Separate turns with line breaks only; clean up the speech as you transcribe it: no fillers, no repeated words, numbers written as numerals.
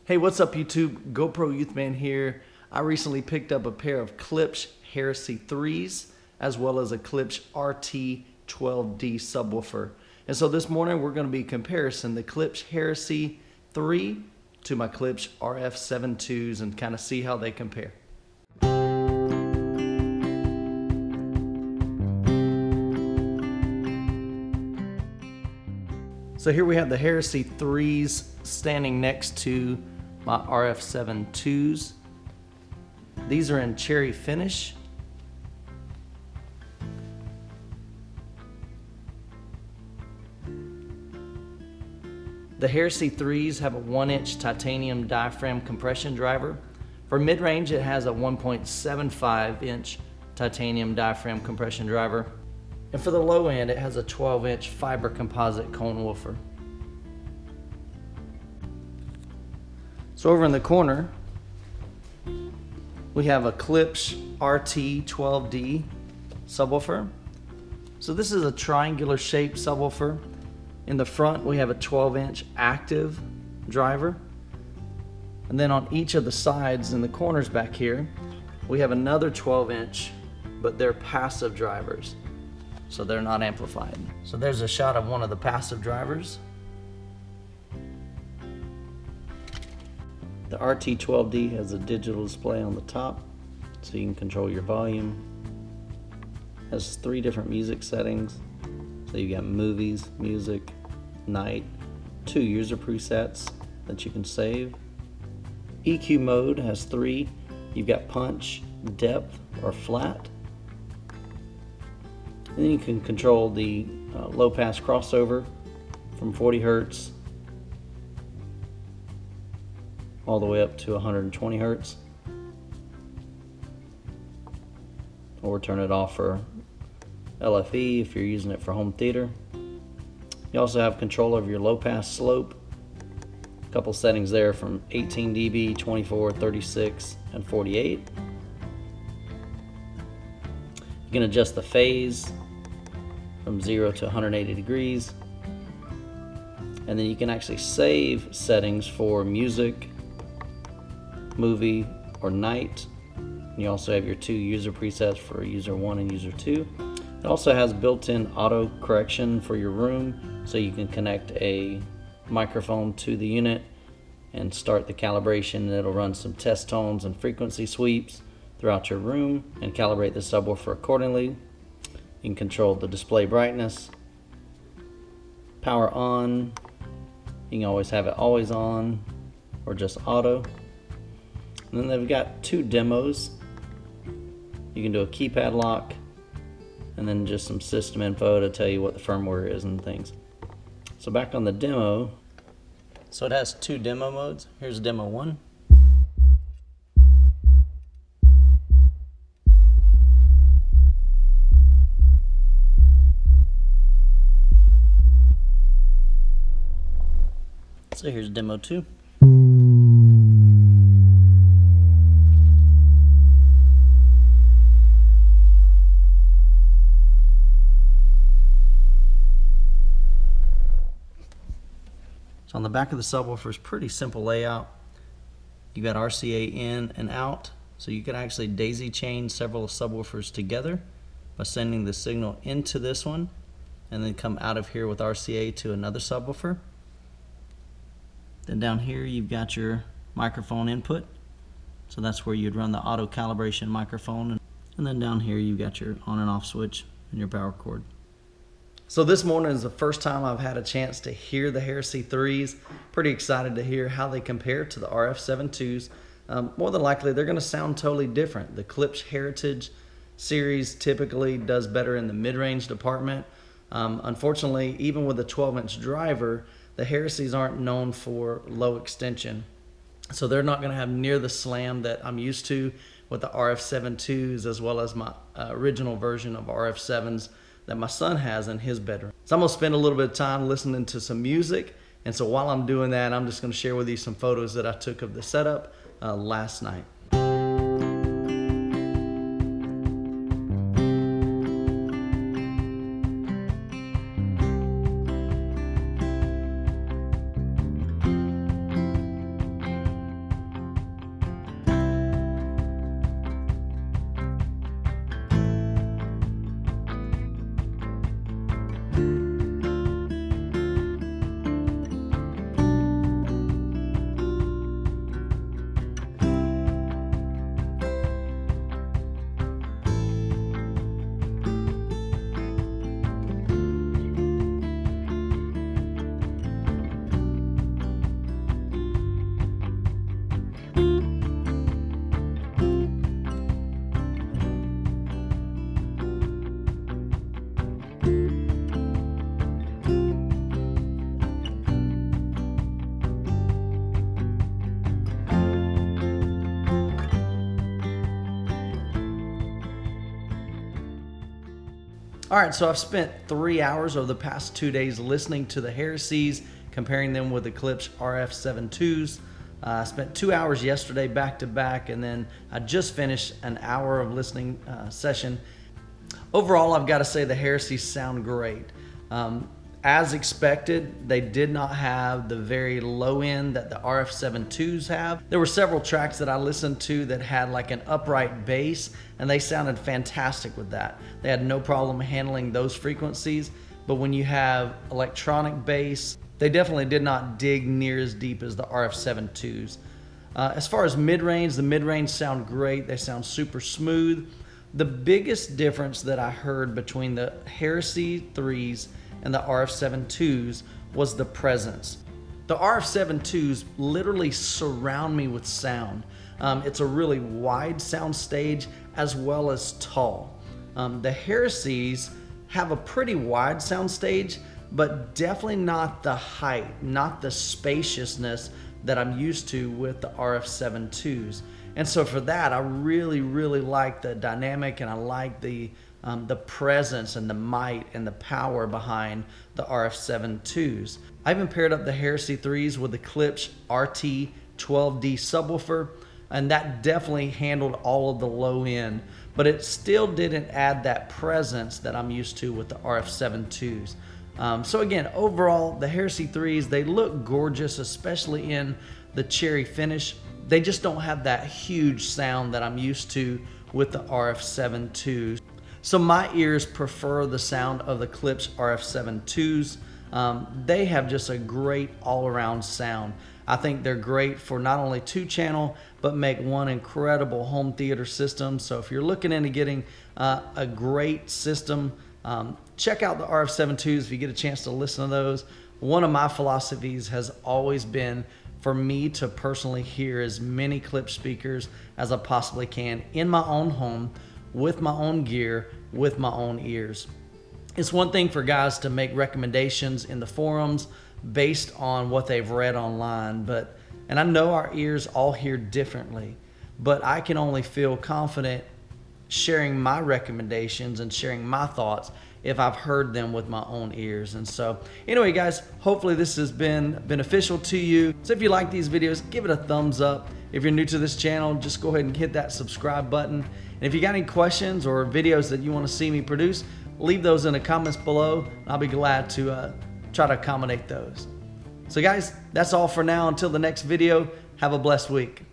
Hey, what's up YouTube? GoPro Youthman here. I recently picked up a pair of Klipsch Heresy IIIs as well as a Klipsch RT12D subwoofer. And so this morning we're going to be comparing the Klipsch Heresy III to my Klipsch RF-7IIs and kind of see how they compare. So here we have the Heresy IIIs standing next to my RF-7IIs. These are in cherry finish. The Heresy IIIs have a 1-inch titanium diaphragm compression driver. For mid-range, it has a 1.75-inch titanium diaphragm compression driver. And for the low end, it has a 12-inch fiber composite cone woofer. So over in the corner, we have a Klipsch RT12D subwoofer. So this is a triangular shaped subwoofer. In the front, we have a 12-inch active driver. And then on each of the sides in the corners back here, we have another 12-inch, but they're passive drivers. So they're not amplified. So there's a shot of one of the passive drivers. The RT12D has a digital display on the top, so you can control your volume. It has 3 different music settings. So you got movies, music, night, 2 user presets that you can save. EQ mode has 3. You've got punch, depth, or flat. And then you can control the low pass crossover from 40 Hertz all the way up to 120 Hertz. Or turn it off for LFE if you're using it for home theater. You also have control of your low pass slope. A couple settings there from 18 dB, 24, 36, and 48. You can adjust the phase from 0 to 180 degrees. And then you can actually save settings for music, movie, or night. And you also have your 2 user presets for user 1 and user 2. It also has built-in auto correction for your room, so you can connect a microphone to the unit and start the calibration, and it'll run some test tones and frequency sweeps throughout your room and calibrate the subwoofer accordingly. You can control the display brightness, power on. You can always have it always on or just auto. And then they've got 2 demos. You can do a keypad lock and then just some system info to tell you what the firmware is and things. So back on the demo, so it has 2 demo modes. Here's demo 1. So here's demo 2. So on the back of the subwoofer is pretty simple layout. You got RCA in and out, so you can actually daisy chain several subwoofers together by sending the signal into this one and then come out of here with RCA to another subwoofer. Then down here you've got your microphone input, so that's where you'd run the auto calibration microphone, and then down here you've got your on and off switch and your power cord. So this morning is the first time I've had a chance to hear the Heresy IIIs. Pretty excited to hear how they compare to the RF-7IIs. More than likely they're going to sound totally different. The Klipsch Heritage series typically does better in the mid-range department. Unfortunately, even with a 12-inch driver, the Heresies aren't known for low extension. So they're not going to have near the slam that I'm used to with the RF-7IIs, as well as my original version of RF-7s that my son has in his bedroom. So I'm going to spend a little bit of time listening to some music, and so while I'm doing that, I'm just going to share with you some photos that I took of the setup last night. All right, so I've spent 3 hours over the past 2 days listening to the Heresies, comparing them with the Klipsch RF-7IIs. I spent 2 hours yesterday back to back, and then I just finished an hour of listening session. Overall, I've got to say the Heresies sound great. As expected, they did not have the very low end that the RF-7IIs have. There were several tracks that I listened to that had like an upright bass, and they sounded fantastic with that. They had no problem handling those frequencies, but when you have electronic bass, they definitely did not dig near as deep as the RF-7IIs. As far as mid-range, the mid-range sound great. They sound super smooth. The biggest difference that I heard between the Heresy 3s and the RF-7IIs was the presence. The RF-7IIs literally surround me with sound. It's a really wide sound stage as well as tall. The Heresies have a pretty wide sound stage, but definitely not the height, not the spaciousness that I'm used to with the RF-7IIs. And so for that, I really like the dynamic, and I like the presence and the might and the power behind the RF-7IIs. I even paired up the Heresy 3s with the Klipsch RT12D Subwoofer, and that definitely handled all of the low end, but it still didn't add that presence that I'm used to with the RF-7IIs. So again, overall, the Heresy 3s, they look gorgeous, especially in the cherry finish. They just don't have that huge sound that I'm used to with the RF-7IIs. So my ears prefer the sound of the Klipsch RF-7IIs. They have just a great all-around sound. I think they're great for not only 2-channel, but make one incredible home theater system. So if you're looking into getting a great system, check out the RF-7IIs if you get a chance to listen to those. One of my philosophies has always been for me to personally hear as many Klipsch speakers as I possibly can in my own home, with my own gear, with my own ears. It's one thing for guys to make recommendations in the forums based on what they've read online, and I know our ears all hear differently, but I can only feel confident sharing my recommendations and sharing my thoughts if I've heard them with my own ears. And so anyway, guys, hopefully this has been beneficial to you. So if you like these videos, give it a thumbs up. If you're new to this channel, just go ahead and hit that subscribe button. And if you got any questions or videos that you want to see me produce, leave those in the comments below. I'll be glad to try to accommodate those. So guys, that's all for now. Until the next video, have a blessed week.